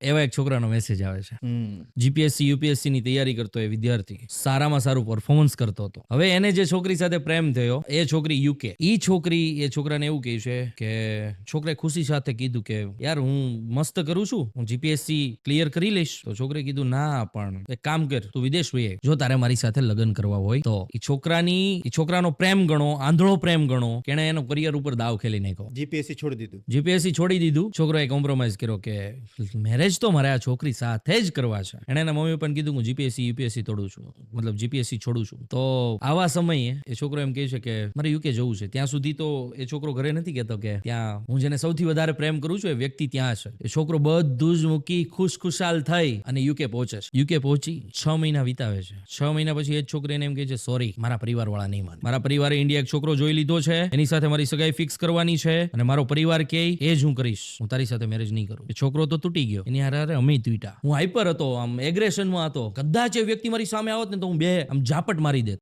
એવા એક છોકરાનો મેસેજ આવે છે. જીપીએસસી યુપીએસસી ની તૈયારી કરતો એ વિદ્યાર્થી સારામાં સારું પરફોર્મન્સ કરતો હતો. હવે એને જે છોકરી સાથે પ્રેમ થયો એ છોકરી યુકે. ઈ છોકરી એ છોકરાને એવું કહે છે કે છોકરાએ ખુશી સાથે કીધું કે યાર હું મસ્ત કરું છું, હું જીપીએસસી ક્લિયર કરી લઈશ. તો છોકરીએ કીધું ના, પણ એક કામ કર, તું વિદેશ વહી આય જો તારે મારી સાથે લગ્ન કરવા હોય તો. ઈ છોકરાનો પ્રેમ ગણો, આંધળો પ્રેમ ગણો કે એણે એનો કરિયર ઉપર દાવ ખેલી નાખ્યો. જીપીએસસી છોડી દીધું. જીપીએસસી છોડી દીધું. છોકરોએ કોમ્પ્રોમાઇઝ કર્યો કે મેરેજ તો મારે આ છોકરી સાથે જ કરવા છે. એણે એના મમ્મી પપ્પાને કીધું હું જીપીએસસી યુપીએસસી તોડું છું, મતલબ જીપીએસસી છોડું છું. તો આવા સમયે એ છોકરો એમ કહે છે કે મારે યુકે જવું છે. ત્યાં સુધી તો એ છોકરો ઘરે નથી કહેતો કે ત્યાં હું જેને સૌથી વધારે પ્રેમ કરું છું એ વ્યક્તિ ત્યાં છે. એ છોકરો બધું જ મૂકી ખુશખુશાલ થઈ અને યુકે પહોંચે છે. યુકે પહોંચી 6 મહિના વિતાવે છે. 6 મહિના પછી એ જ છોકરીને એમ કહે છે સોરી, મારા પરિવાર વાળા નહીં માને. મારા પરિવારે ઇન્ડિયા એક છોકરો જોઈ લીધો છે, એની સાથે મારી સગાઈ ફિક્સ કરવાની છે અને મારો પરિવાર કે એ જ હું કરીશ, હું તારી સાથે મેરેજ નહીં કરું. એ છોકરો તો તૂટી ગયો, એની હારે અમે તૂટ્યા. હું હાઈપર હતો, આમ એગ્રેશનમાં હતો. કદાચ એ વ્યક્તિ મારી સામે આવત ને તો હું બે આમ ઝાપટ મારી દેત.